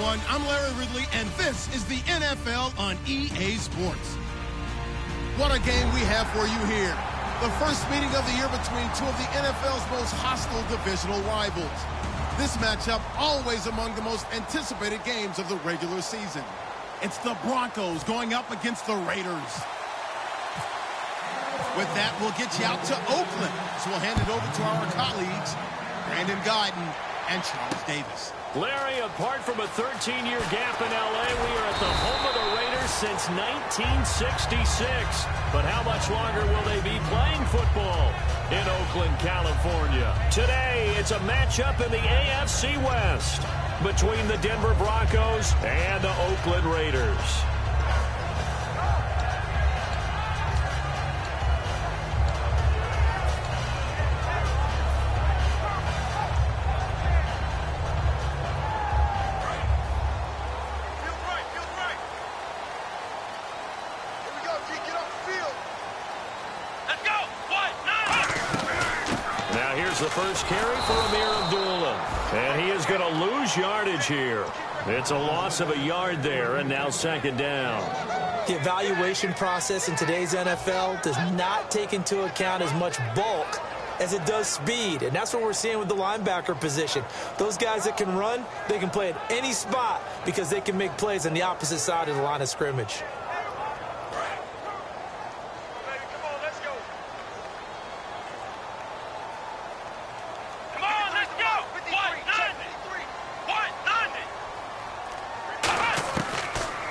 everyone. I'm Larry Ridley, and this is the NFL on EA Sports. What a game we have for you here. The first meeting of the year between two of the NFL's most hostile divisional rivals. This matchup always among the most anticipated games of the regular season. It's the Broncos going up against the Raiders. With that, we'll get you out to Oakland. So we'll hand it over to our colleagues, Brandon Guyton and Charles Davis. Larry, apart from a 13-year gap in L.A., we are at the home of the Raiders since 1966. But how much longer will they be playing football in Oakland, California? Today, it's a matchup in the AFC West between the Denver Broncos and the Oakland Raiders. The first carry for Amir Abdullah. And he is going to lose yardage here. It's a loss of a yard there, and now second down. The evaluation process in today's NFL does not take into account as much bulk as it does speed. And that's what we're seeing with the linebacker position. Those guys that can run, they can play at any spot because they can make plays on the opposite side of the line of scrimmage.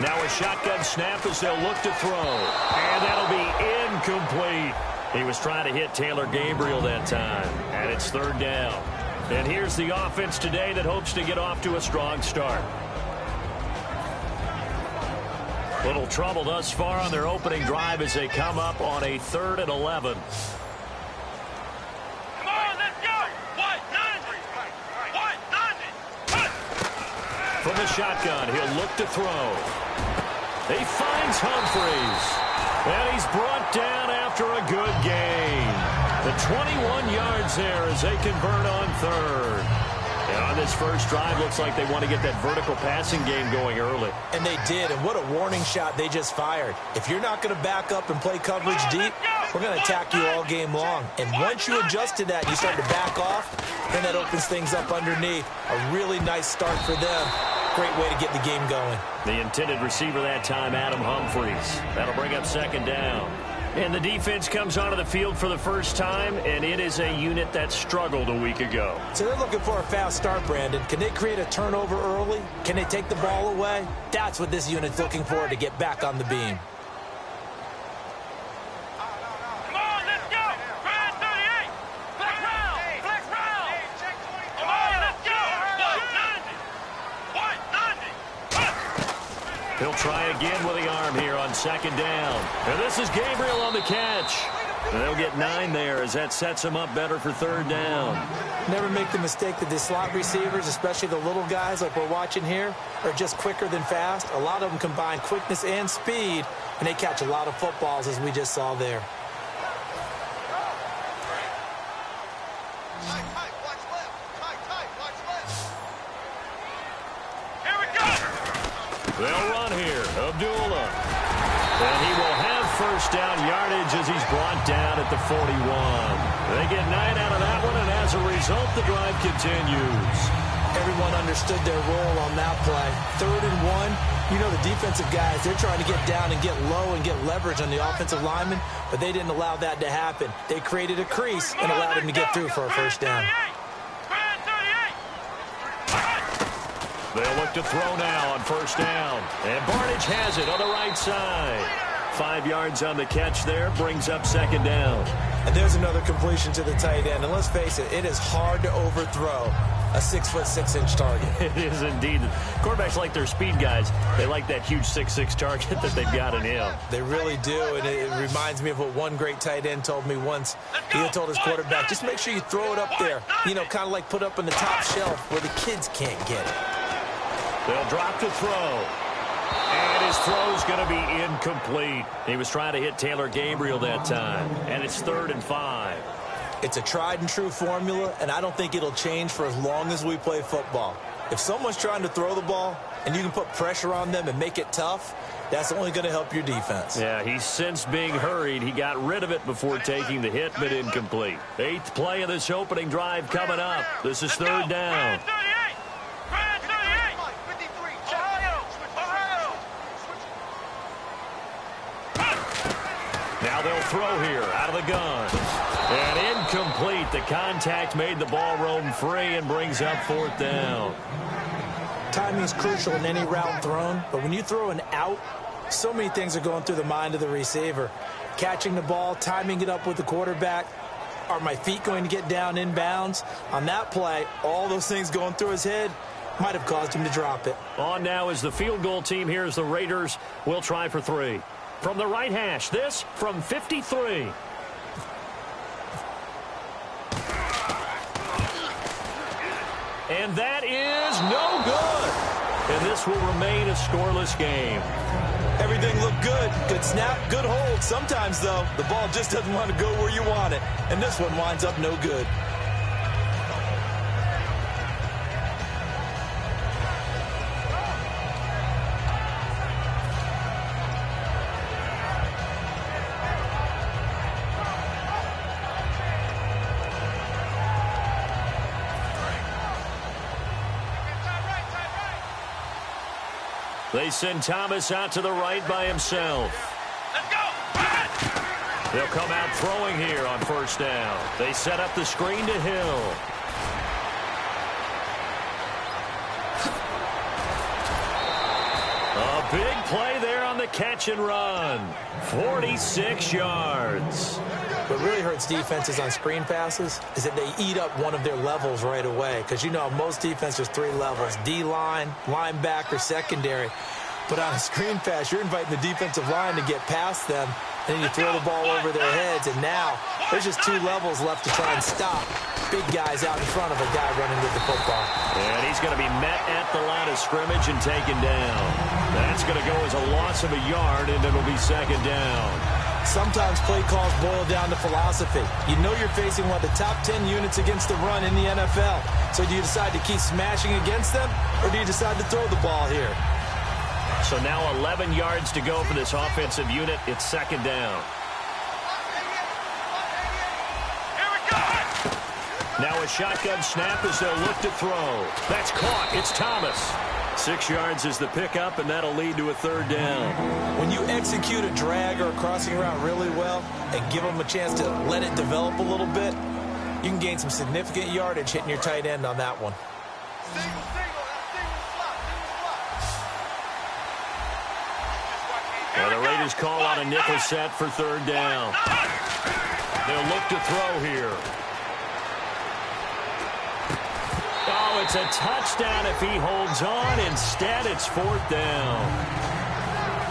Now a shotgun snap as they'll look to throw. And that'll be incomplete. He was trying to hit Taylor Gabriel that time. And it's third down. And here's the offense today that hopes to get off to a strong start. Little trouble thus far on their opening drive as they come up on a 3rd and 11. From the shotgun, he'll look to throw. He finds Humphries. And he's brought down after a good gain. The 21 yards there as they convert on 3rd. And on this first drive, looks like they want to get that vertical passing game going early. And they did, and what a warning shot they just fired. If you're not going to back up and play coverage deep, we're going to attack you all game long. And once you adjust to that and you start to back off, then that opens things up underneath. A really nice start for them. Great way to get the game going. The intended receiver that time, Adam Humphries. That'll bring up second down. And the defense comes onto the field for the first time, and it is a unit that struggled a week ago. So they're looking for a fast start, Brandon. Can they create a turnover early? Can they take the ball away? That's what this unit's looking for to get back on the beam. He'll try again with the arm here on second down. And this is Gabriel on the catch. And they'll get 9 there as that sets him up better for third down. Never make the mistake that the slot receivers, especially the little guys like we're watching here, are just quicker than fast. A lot of them combine quickness and speed, and they catch a lot of footballs as we just saw there. They'll run here. Abdullah. And he will have first down yardage as he's brought down at the 41. They get 9 out of that one, and as a result, the drive continues. Everyone understood their role on that play. 3rd and 1. You know the defensive guys, they're trying to get down and get low and get leverage on the offensive lineman, but they didn't allow that to happen. They created a crease and allowed him to get through for a first down. They'll look to throw now on first down. And Barnidge has it on the right side. 5 yards on the catch there, brings up second down. And there's another completion to the tight end. And let's face it, it is hard to overthrow a 6'6" target. It is indeed. Quarterbacks like their speed guys. They like that huge 6'6" target that they've got in him. They really do, and it reminds me of what one great tight end told me once. He had told his quarterback, just make sure you throw it up there. You know, kind of like put up on the top shelf where the kids can't get it. They'll drop to throw. And his throw's going to be incomplete. He was trying to hit Taylor Gabriel that time. And it's 3rd and 5. It's a tried and true formula, and I don't think it'll change for as long as we play football. If someone's trying to throw the ball and you can put pressure on them and make it tough, that's only going to help your defense. Yeah, he's sensed being hurried. He got rid of it before taking the hit, but incomplete. 8th play of this opening drive coming up. This is 3rd down. Now they'll throw here out of the gun. And incomplete. The contact made the ball roam free and brings up 4th down. Timing is crucial in any route thrown, but when you throw an out, so many things are going through the mind of the receiver. Catching the ball, timing it up with the quarterback. Are my feet going to get down inbounds? On that play, all those things going through his head might have caused him to drop it. On now is the field goal team. Here's the Raiders. We'll try for 3. From the right hash, this from 53. And that is no good. And this will remain a scoreless game. Everything looked good. Good snap, good hold. Sometimes, though, the ball just doesn't want to go where you want it. And this one winds up no good. They send Thomas out to the right by himself. Let's go! They'll come out throwing here on 1st down. They set up the screen to Hill. A big play there on the catch and run. 46 yards. What really hurts defenses on screen passes is that they eat up one of their levels right away. Because, you know, most defenses, 3 levels. D-line, linebacker, secondary. But on a screen pass, you're inviting the defensive line to get past them. And then you throw the ball over their heads. And now there's just 2 levels left to try and stop big guys out in front of a guy running with the football. And he's going to be met at the line of scrimmage and taken down. That's going to go as a loss of a yard, and it'll be 2nd down. Sometimes play calls boil down to philosophy. You know you're facing one of the top 10 units against the run in the NFL. So do you decide to keep smashing against them, or do you decide to throw the ball here? So now 11 yards to go for this offensive unit. It's 2nd down. Now a shotgun snap as they'll look to throw. That's caught. It's Thomas. 6 yards is the pickup, and that'll lead to a 3rd down. When you execute a drag or a crossing route really well and give them a chance to let it develop a little bit, you can gain some significant yardage hitting your tight end on that one. Well, the Raiders call on a nickel set for 3rd down. They'll look to throw here. Oh, it's a touchdown if he holds on. Instead, it's 4th down.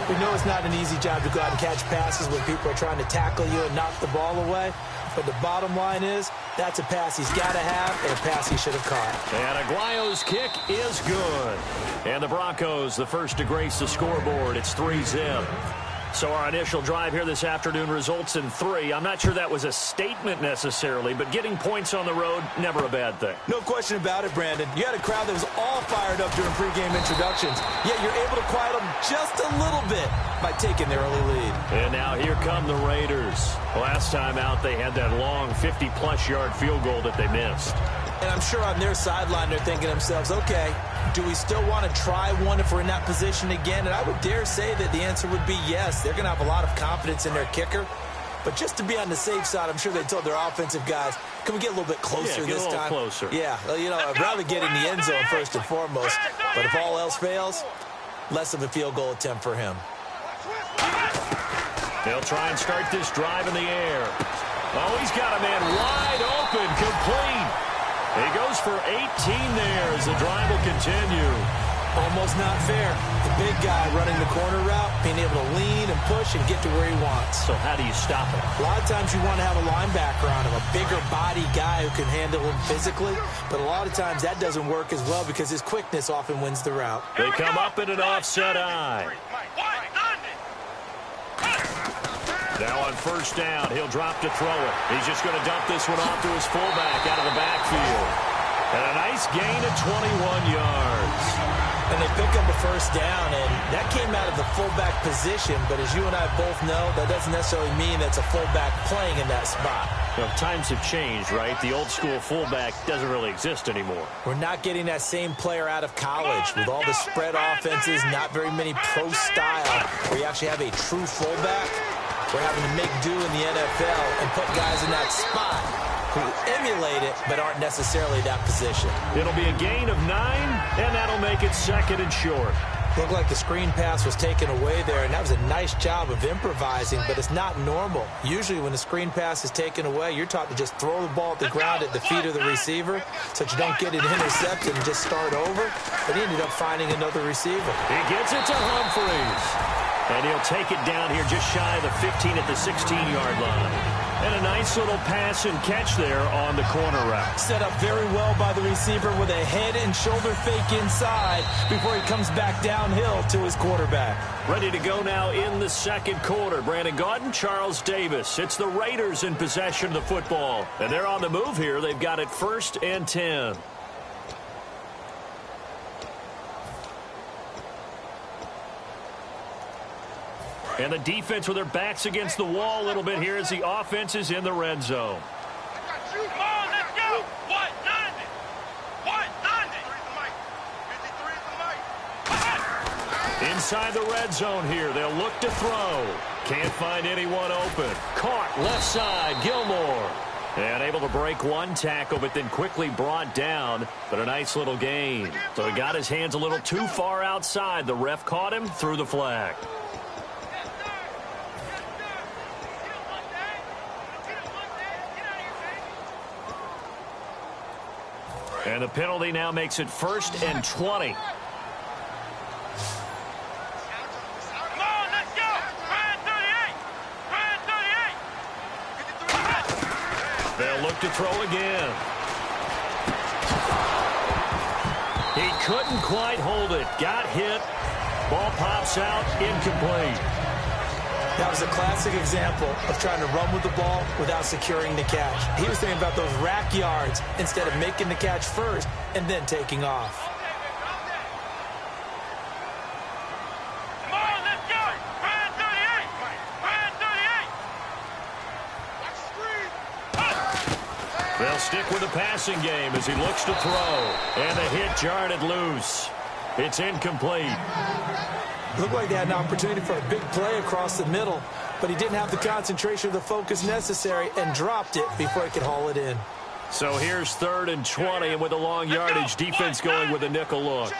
We know it's not an easy job to go out and catch passes when people are trying to tackle you and knock the ball away. But the bottom line is, that's a pass he's got to have and a pass he should have caught. And Aguayo's kick is good. And the Broncos, the first to grace the scoreboard. It's 3-zip. So our initial drive here this afternoon results in 3. I'm not sure that was a statement necessarily, but getting points on the road, never a bad thing. No question about it, Brandon. You had a crowd that was all fired up during pregame introductions, yet you're able to quiet them just a little bit by taking the early lead. And now here come the Raiders. Last time out, they had that long 50-plus yard field goal that they missed. And I'm sure on their sideline, they're thinking to themselves, okay, do we still want to try one if we're in that position again? And I would dare say that the answer would be yes. They're going to have a lot of confidence in their kicker. But just to be on the safe side, I'm sure they told their offensive guys, can we get a little bit closer this time? Closer. Yeah, well, you know, I'd rather get in the end zone first and foremost. But if all else fails, less of a field goal attempt for him. They'll try and start this drive in the air. Oh, he's got a man wide open, complete. He goes for 18 there as the drive will continue. Almost not fair. The big guy running the corner route, being able to lean and push and get to where he wants. So how do you stop it? A lot of times you want to have a linebacker on him, a bigger body guy who can handle him physically. But a lot of times that doesn't work as well because his quickness often wins the route. They come up in an offset eye. Now on 1st down, he'll drop to throw it. He's just going to dump this one off to his fullback out of the backfield. And a nice gain of 21 yards. And they pick up a first down, and that came out of the fullback position. But as you and I both know, that doesn't necessarily mean that's a fullback playing in that spot. Well, times have changed, right? The old school fullback doesn't really exist anymore. We're not getting that same player out of college. With all the spread offenses, not very many pro style, where you actually have a true fullback. We're having to make do in the NFL and put guys in that spot who emulate it but aren't necessarily that position. It'll be a gain of 9, and that'll make it 2nd and short. Looked like the screen pass was taken away there, and that was a nice job of improvising, but it's not normal. Usually when the screen pass is taken away, you're taught to just throw the ball at the ground at the feet of the receiver so that you don't get it intercepted and just start over. But he ended up finding another receiver. He gets it to Humphries. And he'll take it down here just shy of the 15 at the 16-yard line. And a nice little pass and catch there on the corner route. Set up very well by the receiver with a head and shoulder fake inside before he comes back downhill to his quarterback. Ready to go now in the second quarter. Brandon Gaudin, Charles Davis. It's the Raiders in possession of the football. And they're on the move here. They've got it 1st and 10. And the defense with their backs against the wall a little bit here as the offense is in the red zone. Come on, let's go. What? Nothing. What? Nothing. Inside the red zone here. They'll look to throw. Can't find anyone open. Caught left side. Gilmore. And able to break one tackle, but then quickly brought down. But a nice little gain. So he got his hands a little too far outside. The ref caught him, threw the flag. And the penalty now makes it 1st and 20. Come on, let's go. Ryan 38. Ryan 38. They'll look to throw again. He couldn't quite hold it. Got hit. Ball pops out. Incomplete. That was a classic example of trying to run with the ball without securing the catch. He was thinking about those rack yards instead of making the catch first and then taking off. Come on, let's go. Ryan 38. Ryan 38. They'll stick with the passing game as he looks to throw. And the hit jarred it loose. It's incomplete. Looked like they had an opportunity for a big play across the middle, but he didn't have the concentration or the focus necessary and dropped it before he could haul it in. So here's 3rd and 20, and with a long yardage, defense going with a nickel look.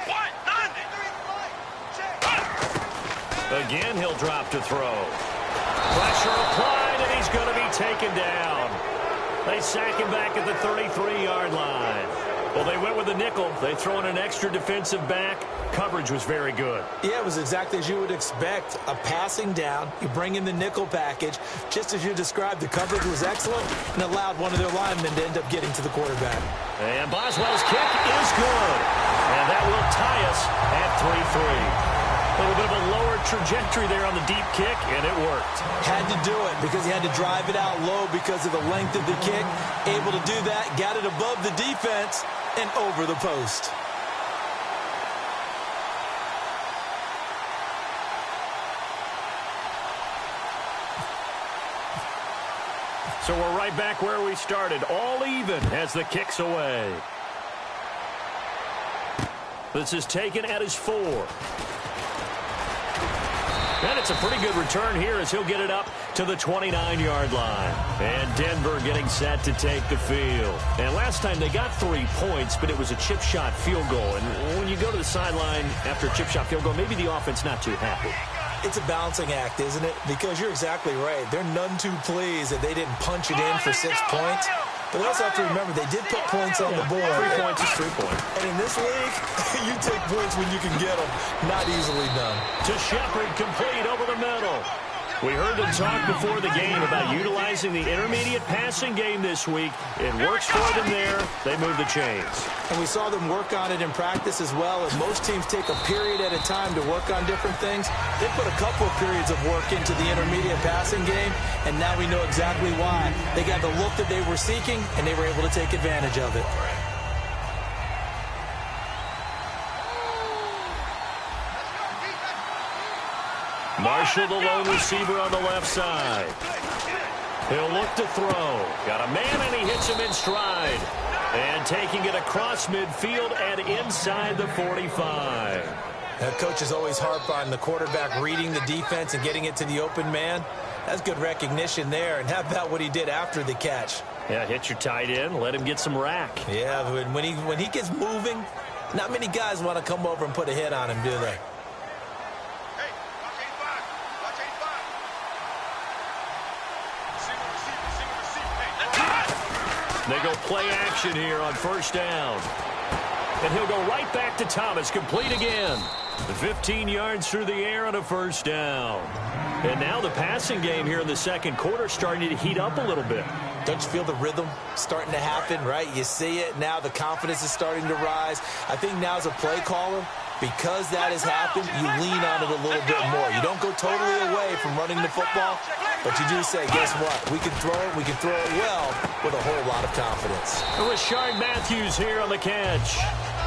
Again, he'll drop to throw. Pressure applied, and he's going to be taken down. They sack him back at the 33-yard line. Well, they went with the nickel. They throw in an extra defensive back. Coverage was very good. Yeah, it was exactly as you would expect. A passing down. You bring in the nickel package. Just as you described, the coverage was excellent and allowed one of their linemen to end up getting to the quarterback. And Boswell's kick is good. And that will tie us at 3-3. A little bit of a lower trajectory there on the deep kick, and it worked. Had to do it because he had to drive it out low because of the length of the kick. Able to do that, got it above the defense and over the post. So we're right back where we started, all even as the kick's away. This is taken at his 4. And it's a pretty good return here as he'll get it up to the 29-yard line. And Denver getting set to take the field. And last time they got 3 points, but it was a chip shot field goal. And when you go to the sideline after a chip shot field goal, maybe the offense not too happy. It's a balancing act, isn't it? Because you're exactly right. They're none too pleased that they didn't punch it in for 6 points. But they also have to remember they did put points on the board. 3 points is 3 points. And in this league, you take points when you can get them. Not easily done. To Shepard, complete over the middle. We heard them talk before the game about utilizing the intermediate passing game this week. It works for them there. They move the chains. And we saw them work on it in practice as well. And most teams take a period at a time to work on different things. They put a couple of periods of work into the intermediate passing game, and now we know exactly why. They got the look that they were seeking, and they were able to take advantage of it. Marshall, the lone receiver on the left side. He'll look to throw. Got a man, and he hits him in stride. And taking it across midfield and inside the 45. Coaches always harp on the quarterback reading the defense and getting it to the open man. That's good recognition there. And how about what he did after the catch? Yeah, hit your tight end. Let him get some rack. Yeah, when he gets moving, not many guys want to come over and put a hit on him, do they? They go play action here on first down. And he'll go right back to Thomas, complete again. 15 yards through the air on a first down. And now the passing game here in the second quarter starting to heat up a little bit. Don't you feel the rhythm starting to happen, right? You see it now. The confidence is starting to rise. I think now as a play caller, because that has happened, you lean on it a little bit more. You don't go totally away from running the football, but you do say, guess what? We can throw it. We can throw it well with a whole lot of confidence. Rashard Matthews here on the catch.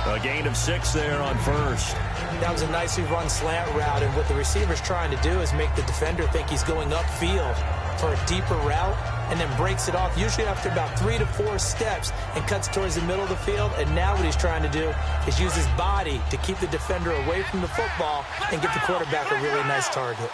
A gain of 6 there on first. That was a nicely run slant route, and what the receiver's trying to do is make the defender think he's going upfield for a deeper route, and then breaks it off, usually after about 3 to 4 steps, and cuts towards the middle of the field. And now what he's trying to do is use his body to keep the defender away from the football and get the quarterback a really nice target.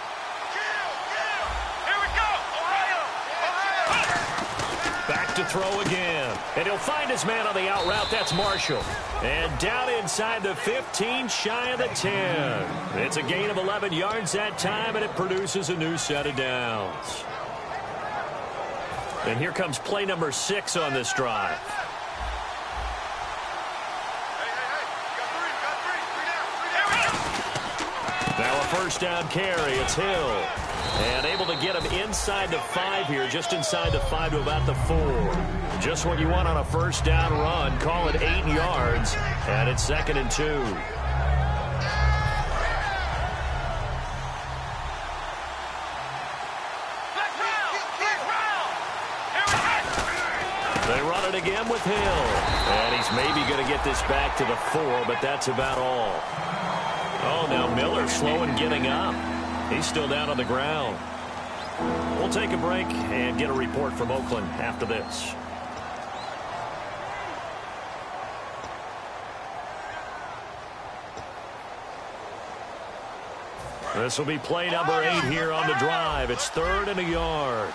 Back to throw again. And he'll find his man on the out route. That's Marshall. And down inside the 15, shy of the 10. It's a gain of 11 yards that time, and it produces a new set of downs. And here comes play number 6 on this drive. Now a first down carry. It's Hill. And able to get him inside the 5 here, just inside the 5 to about the 4. Just what you want on a first down run. Call it 8 yards, and it's 2nd and 2. They run it again with Hill. And he's maybe going to get this back to the 4, but that's about all. Oh, now Miller slow in getting up. He's still down on the ground. We'll take a break and get a report from Oakland after this. This will be play number 8 here on the drive. It's 3rd and a yard.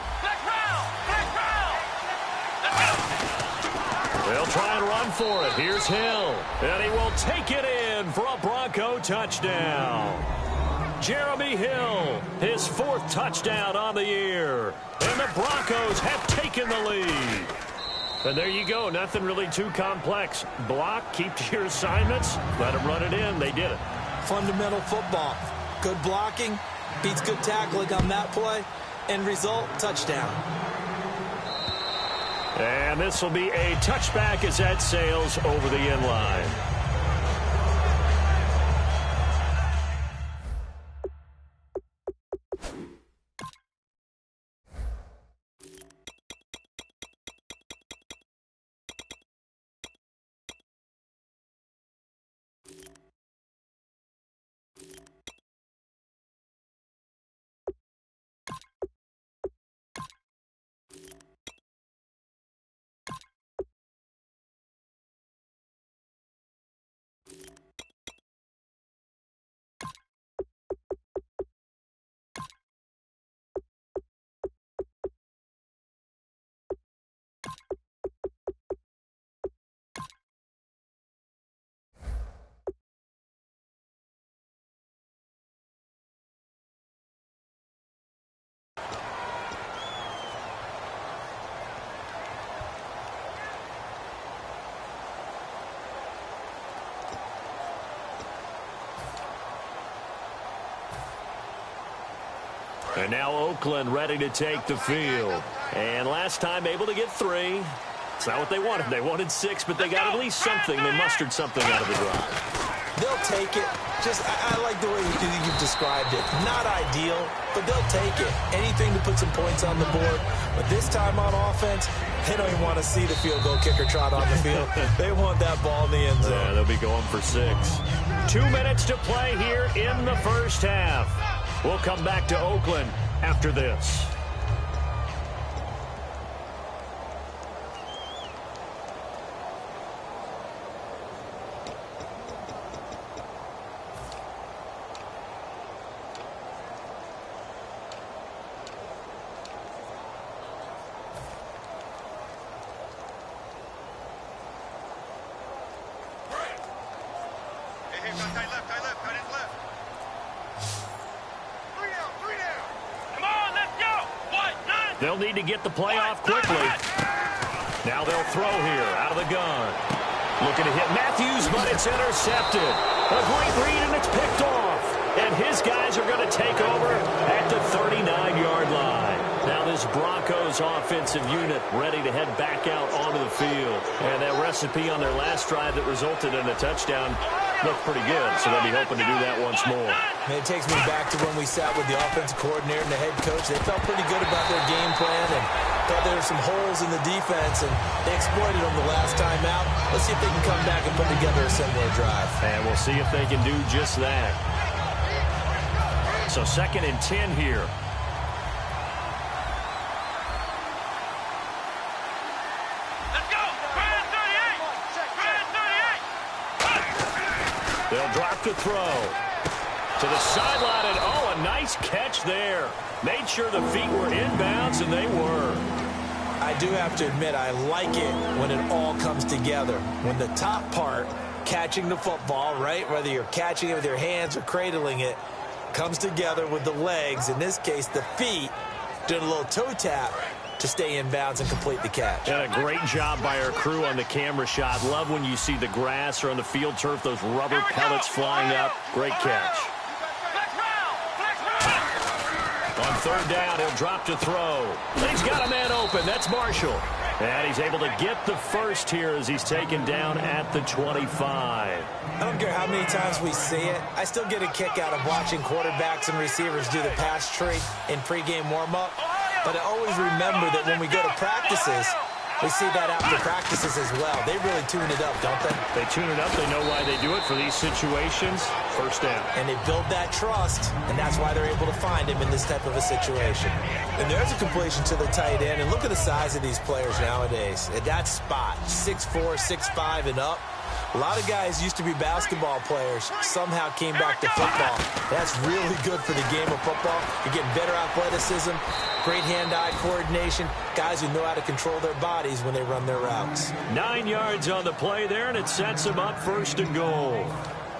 They'll try and run for it. Here's Hill. And he will take it in for a Bronco touchdown. Jeremy Hill, his 4th touchdown on the year. And the Broncos have taken the lead. And there you go. Nothing really too complex. Block, keep to your assignments, let them run it in. They did it. Fundamental football. Good blocking, beats good tackling on that play. End result, touchdown. And this will be a touchback as that sails over the end line. And now Oakland ready to take the field. And last time able to get 3. It's not what they wanted. They wanted 6, but they got at least something. They mustered something out of the drive. They'll take it. I like the way you've described it. Not ideal, but they'll take it. Anything to put some points on the board. But this time on offense, they don't even want to see the field goal kicker trot on the field. They want that ball in the end zone. Yeah, they'll be going for 6. 2 minutes to play here in the first half. We'll come back to Oakland after this. They'll need to get the play off quickly. Now they'll throw here out of the gun. Looking to hit Matthews, but it's intercepted. A great read, and it's picked off. And his guys are going to take over at the 39-yard line. Now this Broncos offensive unit ready to head back out onto the field. And that recipe on their last drive that resulted in a touchdown looked pretty good, so they'll be hoping to do that once more. And it takes me back to when we sat with the offensive coordinator and the head coach. They felt pretty good about their game plan and thought there were some holes in the defense, and they exploited them the last time out. Let's see if they can come back and put together a similar drive. And we'll see if they can do just that. So 2nd and 10 here. They'll drop to throw. To the sideline, and oh, a nice catch there. Made sure the feet were inbounds, and they were. I do have to admit, I like it when it all comes together. When the top part, catching the football, right, whether you're catching it with your hands or cradling it, comes together with the legs, in this case, the feet, doing a little toe tap to stay in bounds and complete the catch. And a great job by our crew on the camera shot. Love when you see the grass or on the field turf, those rubber pellets flying up. Great catch. On 3rd down, he'll drop to throw. And he's got a man open. That's Marshall. And he's able to get the first here as he's taken down at the 25. I don't care how many times we see it. I still get a kick out of watching quarterbacks and receivers do the pass tree in pregame warm-up. But I always remember that when we go to practices, we see that after practices as well. They really tune it up, don't they? They tune it up. They know why they do it for these situations. 1st down. And they build that trust, and that's why they're able to find him in this type of a situation. And there's a completion to the tight end. And look at the size of these players nowadays. At that spot, 6'4", 6'5", and up. A lot of guys used to be basketball players, somehow came back to football. That's really good for the game of football. You're getting better athleticism, great hand-eye coordination, guys who know how to control their bodies when they run their routes. 9 yards on the play there, and it sets them up 1st and goal.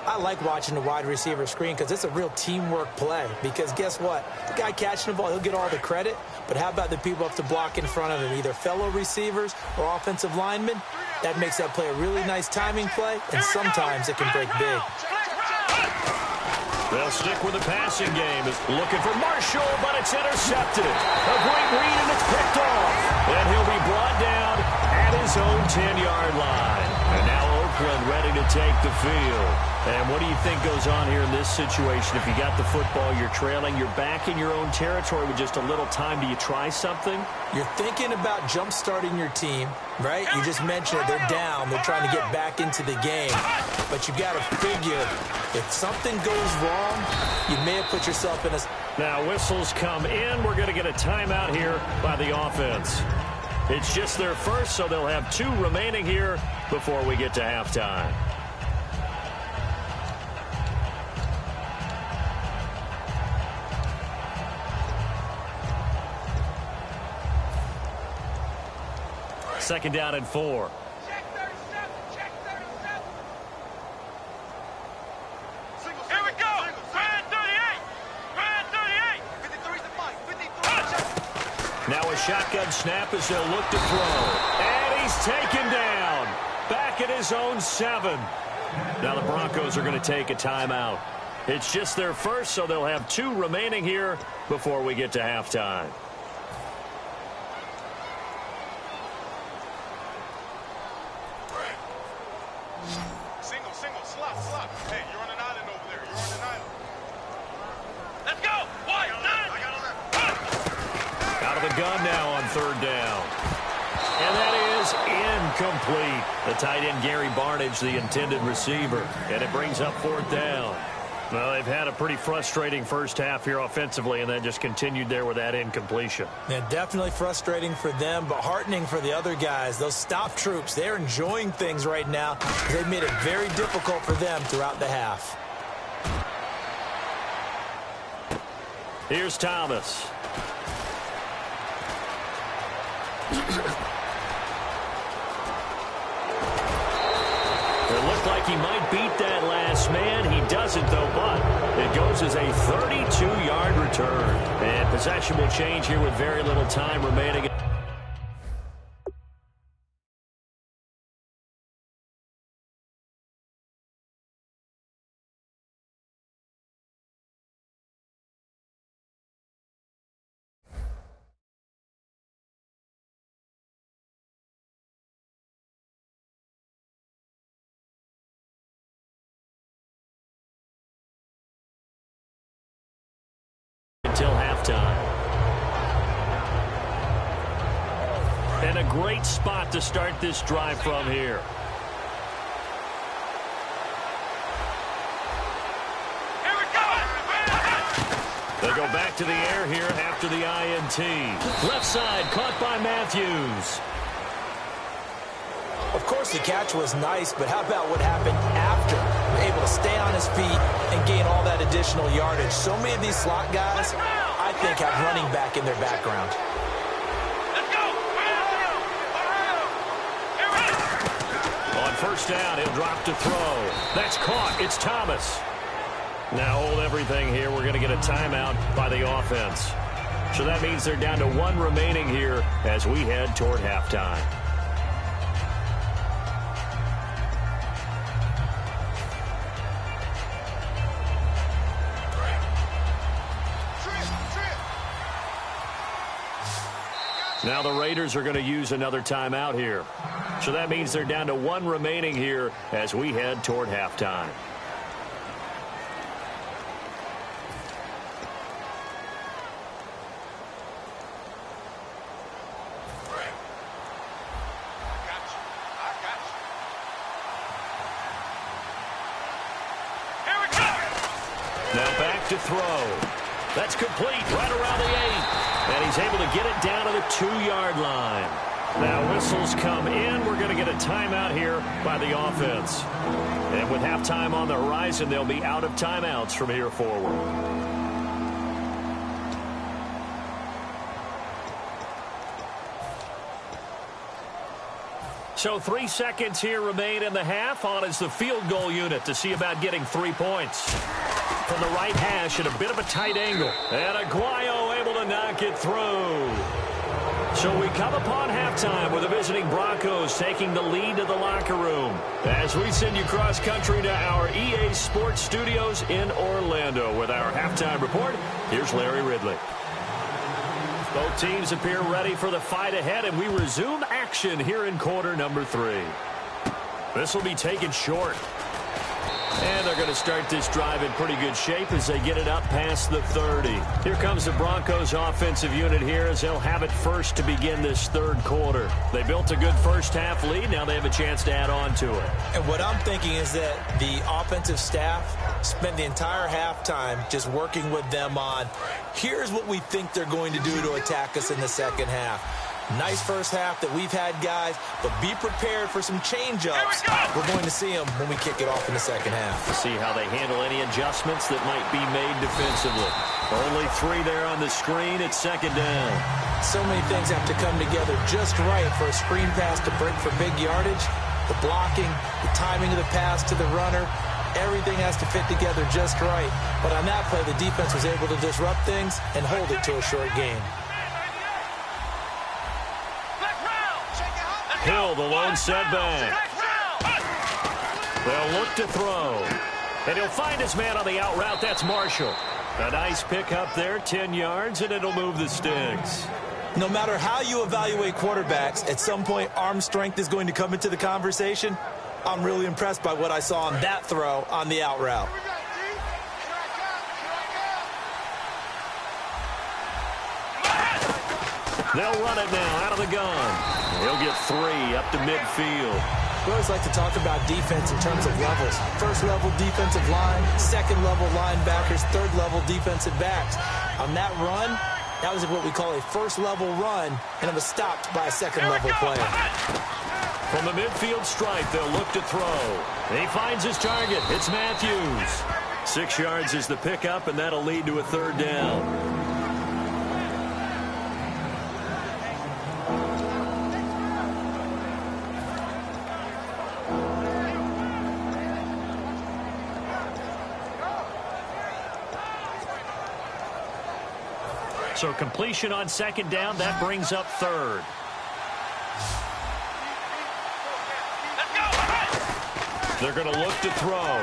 I like watching the wide receiver screen because it's a real teamwork play. Because guess what? The guy catching the ball, he'll get all the credit. But how about the people up to block in front of him, either fellow receivers or offensive linemen? That makes that play a really nice timing play, and sometimes it can break big. They'll stick with the passing game. Looking for Marshall, but it's intercepted. A great read, and it's picked off. And he'll be brought down at his own 10-yard line. And now Oakland ready to take the field. And what do you think goes on here in this situation? If you got the football, you're trailing, you're back in your own territory with just a little time. Do you try something? You're thinking about jump-starting your team, right? You just mentioned it. They're down. They're trying to get back into the game. But you got to figure, if something goes wrong, you may have put yourself in a... Now whistles come in. We're going to get a timeout here by the offense. It's just their first, so they'll have 2 remaining here before we get to halftime. Second down and 4. Check 37. Check 37. Here we go. Brand 38. Brand 38. 53's the fight. 53. Now a shotgun snap as they'll look to throw. And he's taken down. Back at his own 7. Now the Broncos are going to take a timeout. It's just their first, so they'll have 2 remaining here before we get to halftime. Slot. Hey, you're on an island over there. You're on an island. Let's go. White, 9. I got a left. Out of the gun now on 3rd down. And that is incomplete. The tight end, Gary Barnage, the intended receiver. And it brings up 4th down. Well, they've had a pretty frustrating first half here offensively, and then just continued there with that incompletion. Yeah, definitely frustrating for them, but heartening for the other guys. Those stop troops, they're enjoying things right now. They've made it very difficult for them throughout the half. Here's Thomas. It looked like he might beat that last man. He doesn't, though, but it goes as a 32-yard return. And possession will change here with very little time remaining. Until halftime. And a great spot to start this drive from here. Here we go! They go back to the air here after the INT. Left side caught by Matthews. Of course, the catch was nice, but how about what happened after? Able to stay on his feet and gain all that additional yardage. So many of these slot guys, I think, have running back in their background. Let's go! On first down, he'll drop to throw. That's caught. It's Thomas. Now hold everything here. We're going to get a timeout by the offense. So that means they're down to one remaining here as we head toward halftime. Now the Raiders are going to use another timeout here. So that means they're down to one remaining here as we head toward halftime. Now back to throw. That's complete right around the 8. And he's able to get it down to the 2-yard line. Now whistles come in. We're going to get a timeout here by the offense. And with halftime on the horizon, they'll be out of timeouts from here forward. So 3 seconds here remain in the half. On is the field goal unit to see about getting 3 points. From the right hash at a bit of a tight angle. And Aguayo able to knock it through. So we come upon halftime with the visiting Broncos taking the lead to the locker room. As we send you cross country to our EA Sports Studios in Orlando with our halftime report. Here's Larry Ridley. Both teams appear ready for the fight ahead, and we resume action here in quarter number 3. This will be taken short. And they're going to start this drive in pretty good shape as they get it up past the 30. Here comes the Broncos offensive unit here as they'll have it first to begin this third quarter. They built a good first half lead. Now they have a chance to add on to it. And what I'm thinking is that the offensive staff spent the entire halftime just working with them on, here's what we think they're going to do to attack us in the second half. Nice first half that we've had, guys, but be prepared for some change-ups. We're going to see them when we kick it off in the second half. To see how they handle any adjustments that might be made defensively. Only 3 there on the screen. It's second down. So many things have to come together just right for a screen pass to break for big yardage. The blocking, the timing of the pass to the runner, everything has to fit together just right. But on that play, the defense was able to disrupt things and hold it to a short game. Hill, the lone setback. They'll look to throw. And he'll find his man on the out route. That's Marshall. A nice pickup there, 10 yards, and it'll move the sticks. No matter how you evaluate quarterbacks, at some point arm strength is going to come into the conversation. I'm really impressed by what I saw on that throw on the out route. They'll run it now out of the gun. He'll get 3 up to midfield. We always like to talk about defense in terms of levels. First level defensive line, second level linebackers, third level defensive backs. On that run, that was what we call a first level run, and it was stopped by a second level player. From the midfield stripe, they'll look to throw. He finds his target. It's Matthews. 6 yards is the pickup, and that'll lead to a third down. So completion on second down, that brings up third. They're going to look to throw.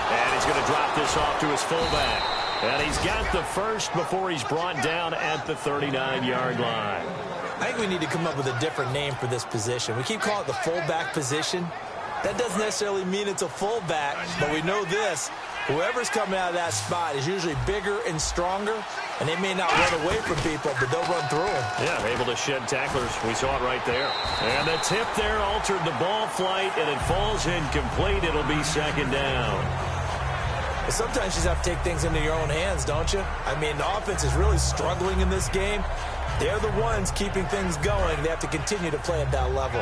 And he's going to drop this off to his fullback. And he's got the first before he's brought down at the 39-yard line. I think we need to come up with a different name for this position. We keep calling it the fullback position. That doesn't necessarily mean it's a fullback, but we know this. Whoever's coming out of that spot is usually bigger and stronger, and they may not run away from people, but they'll run through them. Yeah, able to shed tacklers. We saw it right there. And the tip there altered the ball flight, and it falls incomplete. It'll be second down. But sometimes you just have to take things into your own hands, don't you? I mean, the offense is really struggling in this game. They're the ones keeping things going. They have to continue to play at that level.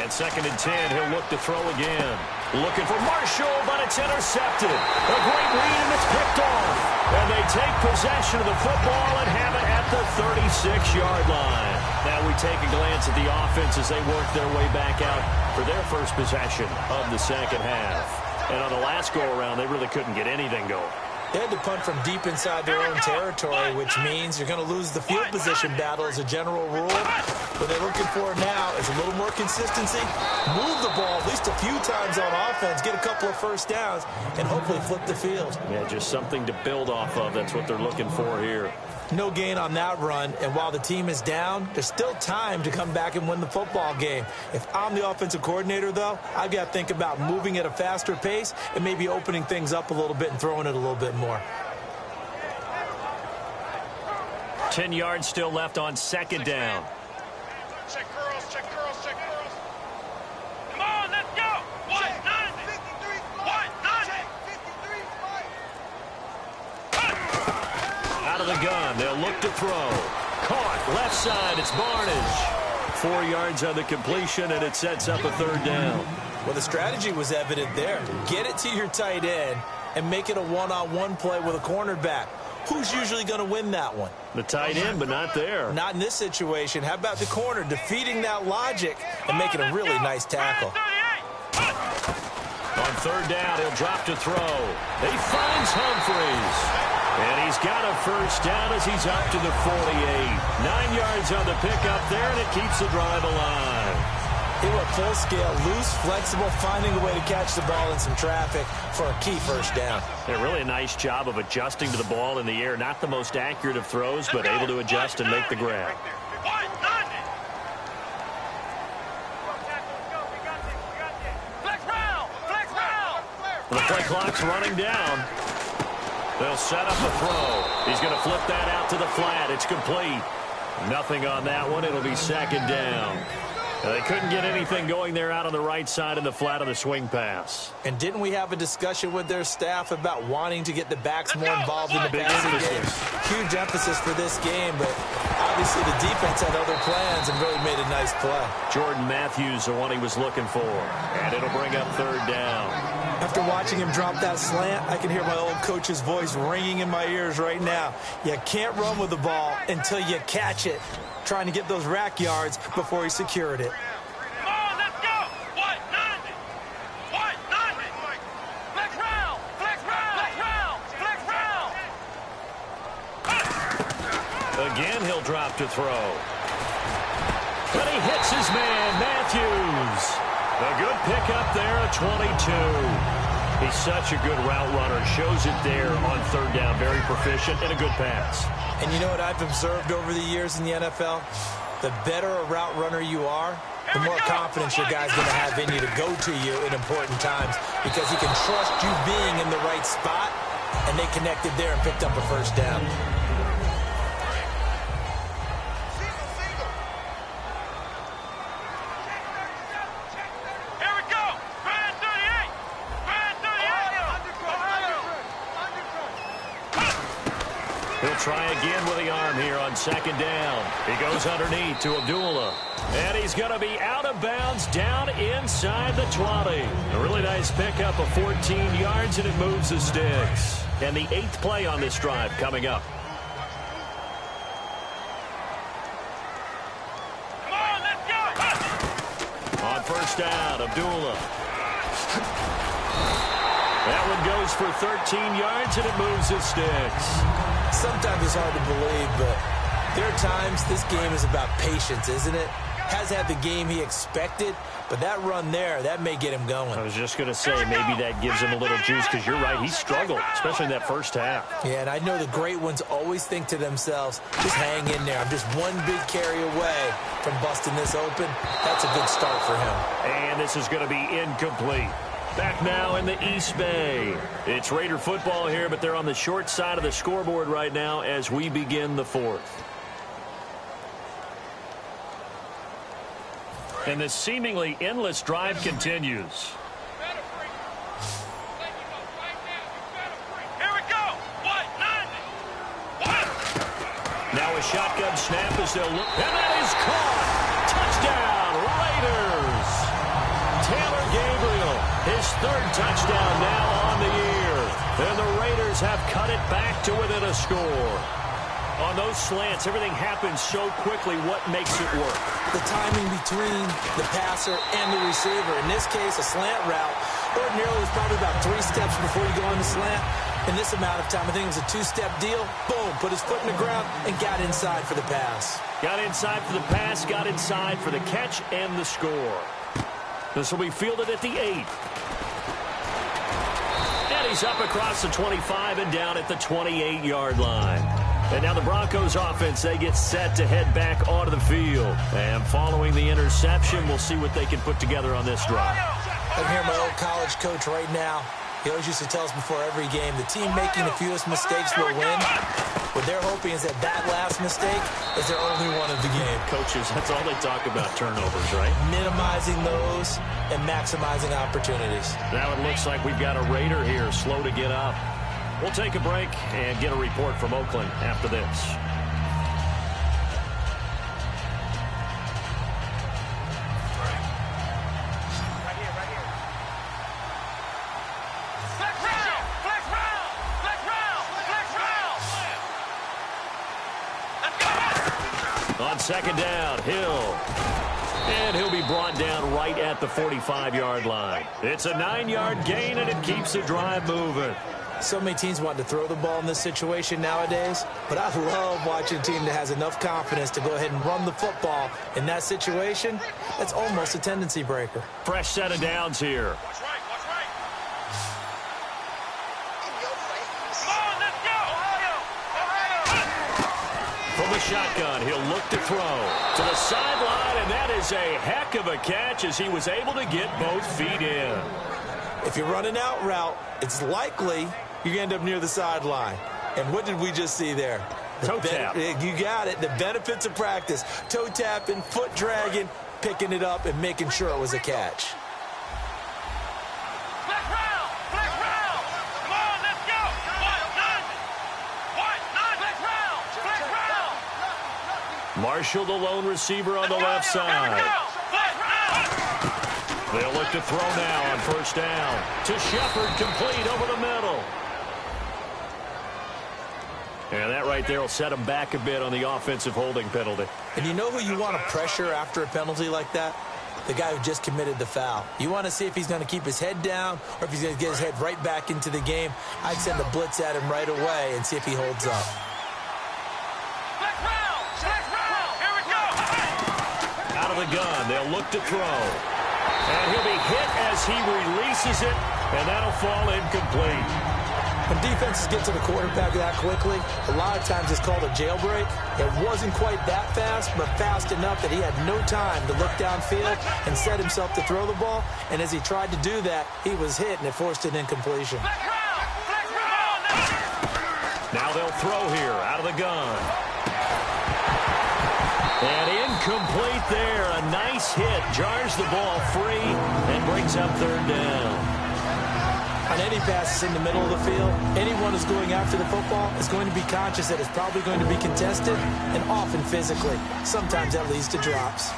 Second and 10, he'll look to throw again. Looking for Marshall, but it's intercepted. A great read, and it's picked off. And they take possession of the football and have it at the 36-yard line. Now we take a glance at the offense as they work their way back out for their first possession of the second half. And on the last go-around, they really couldn't get anything going. They had to punt from deep inside their own territory, which means you're going to lose the field position battle as a general rule. What they're looking for now is a little more consistency, move the ball at least a few times on offense, get a couple of first downs, and hopefully flip the field. Yeah, just something to build off of. That's what they're looking for here. No gain on that run, and while the team is down, there's still time to come back and win the football game. If I'm the offensive coordinator, though, I've got to think about moving at a faster pace and maybe opening things up a little bit and throwing it a little bit more. 10 yards still left on second down. Check curls, check curls, check curls. Come on, let's go. 190. 190. Out of the gun, they'll look to throw. Caught, left side, it's Barnage. 4 yards on the completion, and it sets up a third down. Well, the strategy was evident there. Get it to your tight end and make it a one-on-one play with a cornerback. Who's usually going to win that one? The tight end, but not there. Not in this situation. How about the corner defeating that logic and making a really nice tackle? On third down, he'll drop to throw. He finds Humphreys. And he's got a first down as he's up to the 48. 9 yards on the pickup there, and it keeps the drive alive. He went full scale, loose, flexible, finding a way to catch the ball in some traffic for a key first down. Yeah, really a nice job of adjusting to the ball in the air. Not the most accurate of throws, but able to adjust and make the grab. The play clock's running down. They'll set up a throw. He's going to flip that out to the flat. It's complete. Nothing on that one. It'll be second down. They couldn't get anything going there out on the right side of the flat of the swing pass. And didn't we have a discussion with their staff about wanting to get the backs more involved in the passing game? Huge emphasis for this game, but obviously the defense had other plans and really made a nice play. Jordan Matthews, the one he was looking for. And it'll bring up third down. After watching him drop that slant, I can hear my old coach's voice ringing in my ears right now. You can't run with the ball until you catch it. Trying to get those rack yards before he secured it. Come on, let's go. 190. 190. Flex round. Flex round. Flex round. Flex round. Again, he'll drop to throw. But he hits his man, Matthews. A good pickup there, a 22. He's such a good route runner. Shows it there on third down. Very proficient and a good pass. And you know what I've observed over the years in the NFL? The better a route runner you are, the more confidence your guy's going to have in you to go to you in important times because he can trust you being in the right spot and they connected there and picked up a first down. He'll try again with the arm here on second down. He goes underneath to Abdullah. And he's going to be out of bounds down inside the 20. A really nice pickup of 14 yards, and it moves the sticks. And the 8th play on this drive coming up. Come on, let's go! On first down, Abdullah. That one goes for 13 yards, and it moves the sticks. Sometimes it's hard to believe, but there are times this game is about patience, isn't it? Has had the game he expected, but that run there, that may get him going. I was just going to say, maybe that gives him a little juice, because you're right, he struggled, especially in that first half. Yeah, and I know the great ones always think to themselves, just hang in there. I'm just one big carry away from busting this open. That's a good start for him. And this is going to be incomplete. Back now in the East Bay. It's Raider football here, but they're on the short side of the scoreboard right now as we begin the 4th. And this seemingly endless drive continues. Here we go! What? 90! What? Now a shotgun snap as they'll look. And that is caught! Touchdown, Raiders! Taylor Gabriel, his 3rd touchdown now on the year. And the Raiders have cut it back to within a score. On those slants, everything happens so quickly. What makes it work? The timing between the passer and the receiver. In this case, a slant route. Ordinarily, it's probably about 3 steps before you go on the slant. In this amount of time, I think it was a 2-step deal. Boom, put his foot in the ground and got inside for the pass. Got inside for the pass, got inside for the catch and the score. This will be fielded at the 8. And he's up across the 25 and down at the 28-yard line. And now the Broncos offense, they get set to head back onto the field. And following the interception, we'll see what they can put together on this drive. I can hear my old college coach right now. He always used to tell us before every game, the team making the fewest mistakes will win. What they're hoping is that that last mistake is their only one of the game. Coaches, that's all they talk about, turnovers, right? Minimizing those and maximizing opportunities. Now it looks like we've got a Raider here, slow to get up. We'll take a break and get a report from Oakland after this. On second down, Hill. And he'll be brought down right at the 45-yard line. It's a 9-yard gain, and it keeps the drive moving. So many teams want to throw the ball in this situation nowadays, but I love watching a team that has enough confidence to go ahead and run the football in that situation. That's almost a tendency breaker. Fresh set of downs here. Watch right, watch right. Come on, let's go! Ohio! From the shotgun, he'll look to throw to the sideline, and that is a heck of a catch as he was able to get both feet in. If you run an out route, it's likely you're going to end up near the sideline. And what did we just see there? Toe tap. You got it. The benefits of practice. Toe tapping, foot dragging, picking it up, and making sure it was a catch. Flex round! Flex round! Come on, let's go! What? Flex round! Flex round! Marshall, the lone receiver on the left side. They'll look to throw now on first down. To Shepard, complete over the middle. And that right there will set him back a bit on the offensive holding penalty. And you know who you want to pressure after a penalty like that? The guy who just committed the foul. You want to see if he's going to keep his head down or if he's going to get his head right back into the game. I'd send a blitz at him right away and see if he holds up. Flex round! Flex round! Here we go! Out of the gun, they'll look to throw. And he'll be hit as he releases it, and that'll fall incomplete. When defenses get to the quarterback that quickly, a lot of times it's called a jailbreak. It wasn't quite that fast, but fast enough that he had no time to look downfield and set himself to throw the ball. And as he tried to do that, he was hit, and it forced an incompletion. Flex round! Flex round! Now they'll throw here out of the gun. And incomplete there. A nice hit. Jars the ball free and brings up third down. On any passes in the middle of the field, anyone who's going after the football is going to be conscious that it's probably going to be contested and often physically. Sometimes that leads to drops.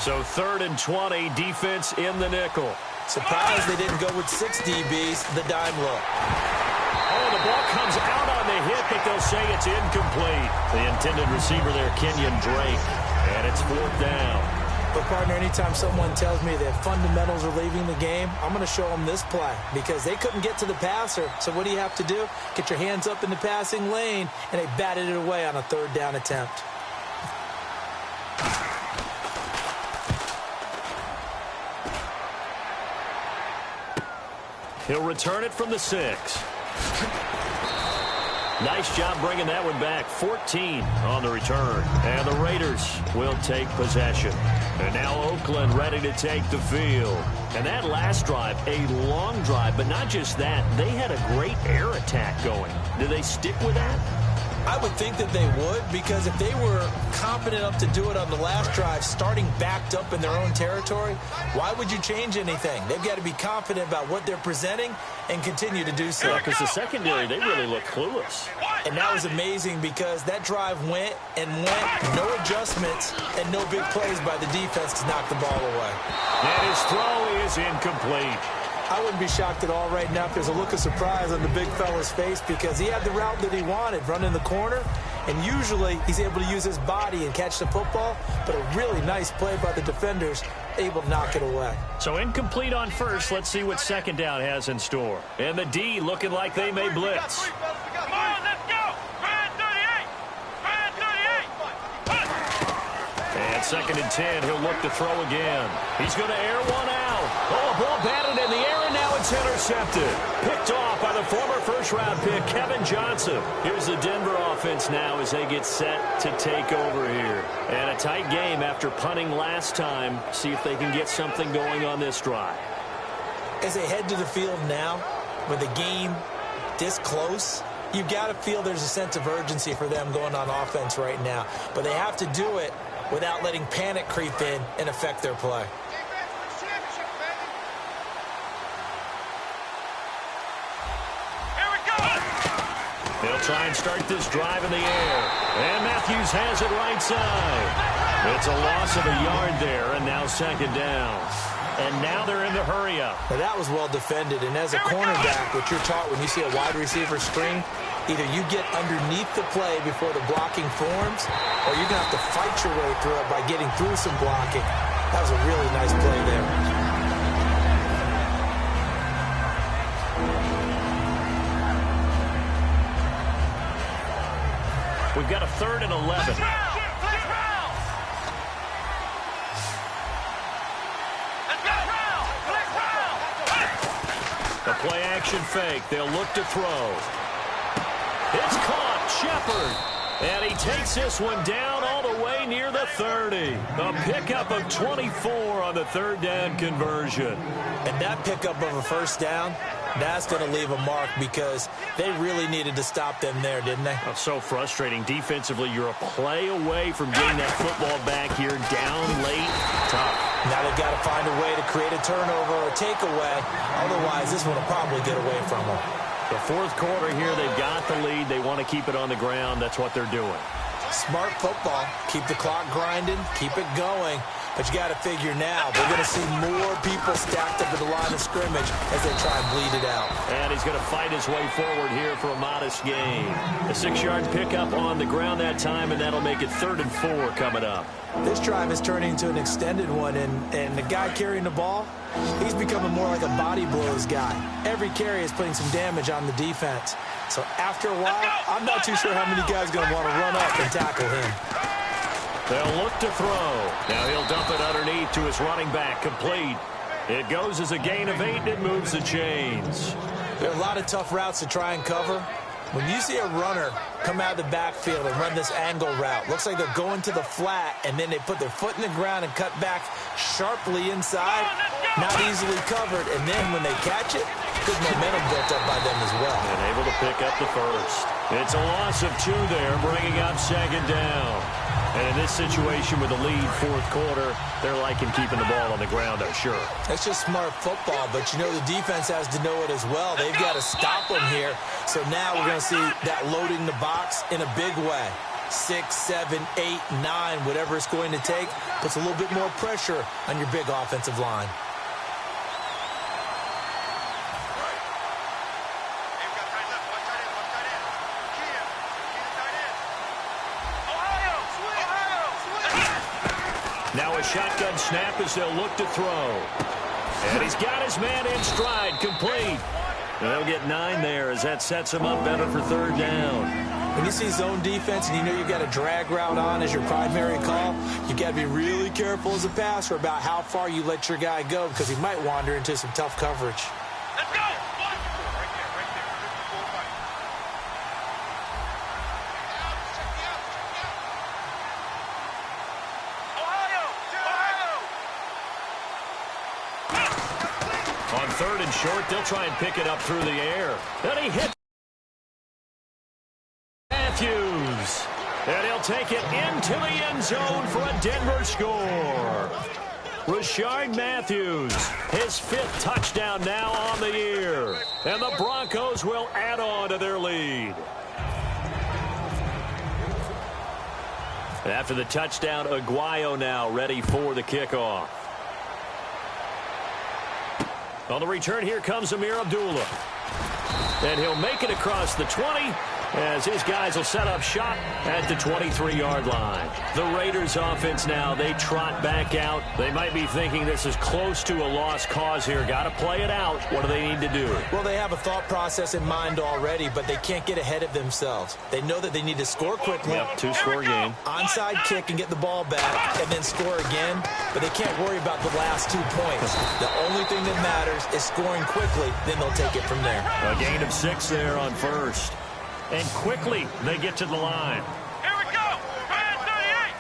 So 3rd and 20, defense in the nickel. Surprised they didn't go with 6 DBs, the dime look. Oh, the ball comes out on the hit, but they'll say it's incomplete. The intended receiver there, Kenyon Drake. And it's 4th down. But, partner, anytime someone tells me that fundamentals are leaving the game, I'm going to show them this play because they couldn't get to the passer. So what do you have to do? Get your hands up in the passing lane, and they batted it away on a 3rd down attempt. He'll return it from the 6. Nice job bringing that one back. 14 on the return. And the Raiders will take possession. And now Oakland ready to take the field. And that last drive, a long drive, but not just that. They had a great air attack going. Do they stick with that? I would think that they would, because if they were confident enough to do it on the last drive, starting backed up in their own territory, why would you change anything? They've got to be confident about what they're presenting and continue to do so. Because the secondary, they really look clueless. And that was amazing because that drive went and went, no adjustments and no big plays by the defense to knock the ball away. And his throw is incomplete. I wouldn't be shocked at all right now if there's a look of surprise on the big fella's face because he had the route that he wanted, running the corner, and usually he's able to use his body and catch the football, but a really nice play by the defenders, able to knock it away. So incomplete on first. Let's see what 2nd down has in store. And the D looking like they may blitz. Come on, let's go! Brad 38! Brad 38! And 2nd and 10, he'll look to throw again. He's going to air one out. Oh, a ball batted in the air, and now it's intercepted. Picked off by the former first-round pick, Kevin Johnson. Here's the Denver offense now as they get set to take over here. And a tight game after punting last time. See if they can get something going on this drive. As they head to the field now, with the game this close, you've got to feel there's a sense of urgency for them going on offense right now. But they have to do it without letting panic creep in and affect their play. They'll try and start this drive in the air. And Matthews has it right side. It's a loss of a yard there, and now 2nd down. And now they're in the hurry-up. Now that was well defended, and as a cornerback, what you're taught when you see a wide receiver screen, either you get underneath the play before the blocking forms, or you're going to have to fight your way through it by getting through some blocking. That was a really nice play there. We've got a 3rd and 11. The play-action fake. They'll look to throw. It's caught. Shepard. And he takes this one down all the way near the 30. A pickup of 24 on the 3rd down conversion. And that pickup of a 1st down, that's going to leave a mark because they really needed to stop them there, didn't they? Oh, so frustrating. Defensively, you're a play away from getting that football back here, down late. Tough. Now they've got to find a way to create a turnover or a takeaway. Otherwise, this one will probably get away from them. The 4th quarter here, they've got the lead. They want to keep it on the ground. That's what they're doing. Smart football. Keep the clock grinding. Keep it going. But you got to figure now, they're going to see more people stacked up at the line of scrimmage as they try and bleed it out. And he's going to fight his way forward here for a modest gain. A 6-yard pickup on the ground that time, and that'll make it 3rd and 4 coming up. This drive is turning into an extended one, and the guy carrying the ball, he's becoming more like a body blows guy. Every carry is putting some damage on the defense. So after a while, I'm not too sure how many guys are going to want to run up and tackle him. They'll look to throw. Now he'll dump it underneath to his running back. Complete. It goes as a gain of 8, and it moves the chains. There are a lot of tough routes to try and cover. When you see a runner come out of the backfield and run this angle route, looks like they're going to the flat, and then they put their foot in the ground and cut back sharply inside, not easily covered, and then when they catch it, Good momentum built up by them as well. And able to pick up the first. It's a loss of 2 there, bringing up second down. And in this situation with the lead fourth quarter, they're liking keeping the ball on the ground, I'm sure. That's just smart football, but you know the defense has to know it as well. They've got to stop them here. So now we're going to see that loading the box in a big way. 6, 7, 8, 9, whatever it's going to take, puts a little bit more pressure on your big offensive line. Now a shotgun snap as they'll look to throw. And he's got his man in stride, complete. And they'll get 9 there as that sets him up better for third down. When you see zone defense and you know you've got a drag route on as your primary call, you've got to be really careful as a passer about how far you let your guy go because he might wander into some tough coverage. Let's go! On third and short, they'll try and pick it up through the air. Then he hits Matthews. And he'll take it into the end zone for a Denver score. Rashard Matthews, his 5th touchdown now on the year. And the Broncos will add on to their lead. After the touchdown, Aguayo now ready for the kickoff. On the return, here comes Amir Abdullah. And he'll make it across the 20 as his guys will set up shop at the 23-yard line. The Raiders offense now, they trot back out. They might be thinking this is close to a lost cause here. Got to play it out. What do they need to do? Well, they have a thought process in mind already, but they can't get ahead of themselves. They know that they need to score quickly. Yep, 2-score game. Onside kick and get the ball back and then score again, but they can't worry about the last 2 points. The only thing that matters is scoring quickly, then they'll take it from there. A gain of 6 there on first. And quickly, they get to the line. Here we go! Brand 38!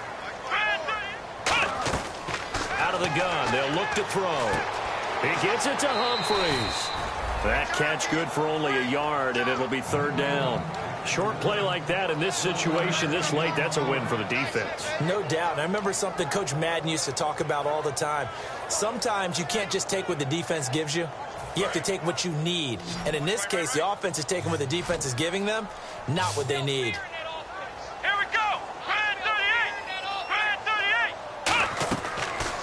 Brand 38! Out of the gun, they'll look to throw. He gets it to Humphreys. That catch good for only a yard, and it'll be third down. Short play like that in this situation this late, that's a win for the defense. No doubt. I remember something Coach Madden used to talk about all the time. Sometimes you can't just take what the defense gives you. You have to take what you need. And in this case, the offense is taking what the defense is giving them, not what they need. Here we go! Brand 38! Brand 38!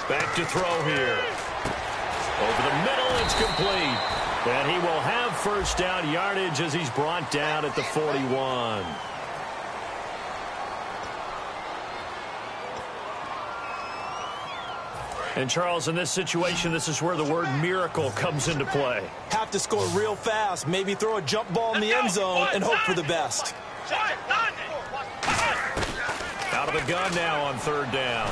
Back to throw here. Over the middle, it's complete. And he will have first down yardage as he's brought down at the 41. And, Charles, in this situation, this is where the word miracle comes into play. Have to score real fast, maybe throw a jump ball in the end zone and hope for the best. Out of the gun now on third down.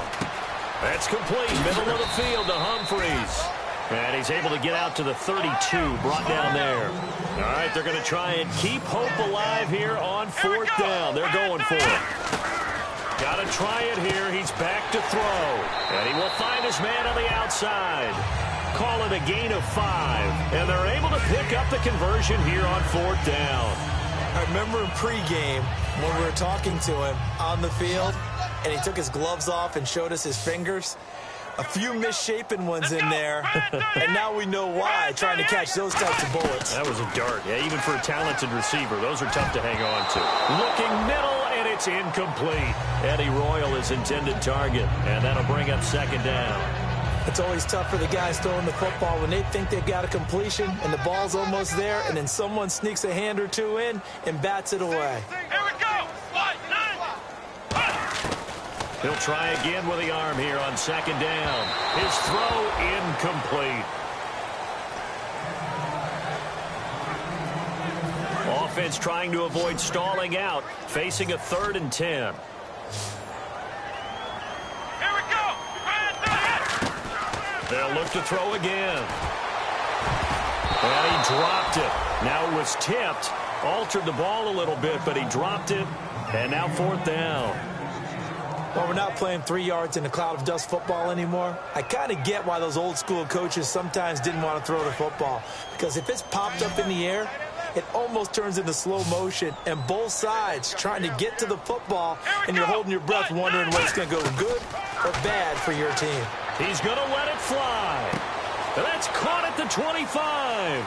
That's complete, middle of the field to Humphreys. And he's able to get out to the 32, brought down there. All right, they're going to try and keep hope alive here on fourth down. They're going for it. Got to try it here. He's back to throw. And he will find his man on the outside. Call it a gain of 5. And they're able to pick up the conversion here on fourth down. I remember in pregame when we were talking to him on the field, and he took his gloves off and showed us his fingers. A few misshapen ones in there, and now we know why, trying to catch those types of bullets. That was a dart. Yeah, even for a talented receiver, those are tough to hang on to. Looking middle, and it's incomplete. Eddie Royal is intended target, and that'll bring up second down. It's always tough for the guys throwing the football when they think they've got a completion, and the ball's almost there, and then someone sneaks a hand or two in and bats it away. Here we go! 5, 9! He'll try again with the arm here on second down. His throw incomplete. Offense trying to avoid stalling out, facing a 3rd and 10. Here we go! They'll look to throw again. And he dropped it. Now it was tipped, altered the ball a little bit, but he dropped it. And now fourth down. Well, we're not playing 3 yards in a cloud of dust football anymore. I kind of get why those old school coaches sometimes didn't want to throw the football. Because if it's popped up in the air, it almost turns into slow motion. And both sides trying to get to the football, and you're holding your breath wondering whether it's going to go good or bad for your team. He's going to let it fly. That's caught at the 25.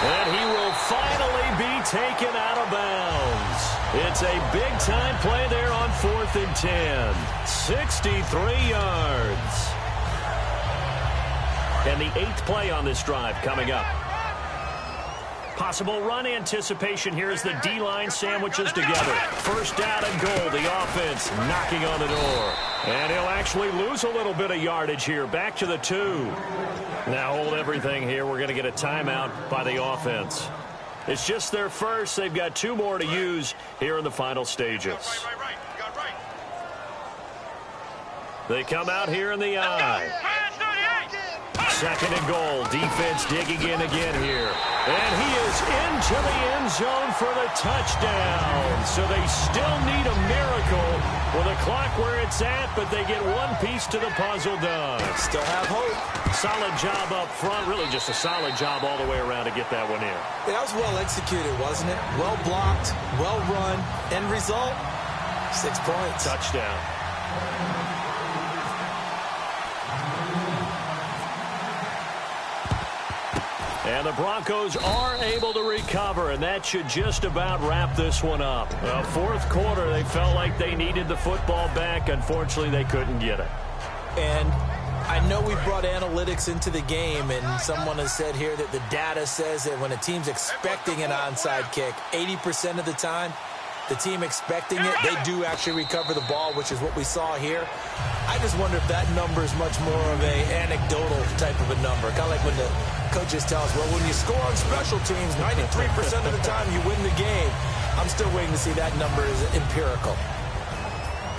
And he will finally be taken out of bounds. It's a big-time play there on 4th and 10. 63 yards. And the 8th play on this drive coming up. Possible run anticipation here as the D-line sandwiches together. First down and goal. The offense knocking on the door. And he'll actually lose a little bit of yardage here. Back to the 2. Now hold everything here. We're going to get a timeout by the offense. It's just their first. They've got 2 more to use here in the final stages. Right. You got right. They come out here in the eye. Second and goal. Defense digging in again here. And he is into the end zone for the touchdown. So they still need a miracle with the clock where it's at, but they get one piece to the puzzle done. Still have hope. Solid job up front. Really just a solid job all the way around to get that one in. That was well executed, wasn't it? Well blocked, well run. End result, 6 points. Touchdown. And the Broncos are able to recover, and that should just about wrap this one up. Fourth quarter, they felt like they needed the football back. Unfortunately, they couldn't get it. And I know we brought analytics into the game, and someone has said here that the data says that when a team's expecting an onside kick, 80% of the time, the team expecting it, they do actually recover the ball, which is what we saw here. I just wonder if that number is much more of a anecdotal type of a number. Kind of like when the coaches tell us, well, when you score on special teams, 93% of the time you win the game. I'm still waiting to see that number is empirical.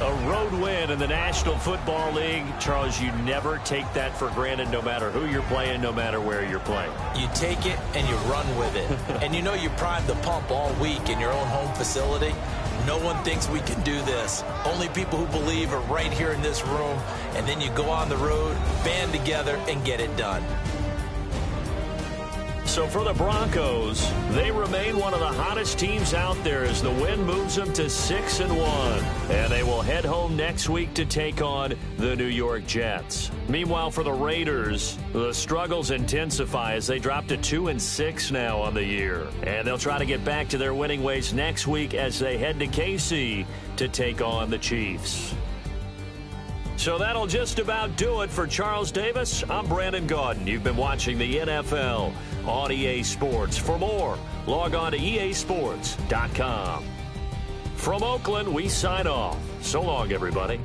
A road win in the National Football League. Charles, you never take that for granted no matter who you're playing, no matter where you're playing. You take it and you run with it. And you know you primed the pump all week in your own home facility. No one thinks we can do this. Only people who believe are right here in this room. And then you go on the road, band together, and get it done. So for the Broncos, they remain one of the hottest teams out there as the win moves them to 6-1. And they will head home next week to take on the New York Jets. Meanwhile, for the Raiders, the struggles intensify as they drop to 2-6 now on the year. And they'll try to get back to their winning ways next week as they head to KC to take on the Chiefs. So that'll just about do it for Charles Davis. I'm Brandon Gaudin. You've been watching the NFL on EA Sports. For more, log on to easports.com. From Oakland, we sign off. So long, everybody.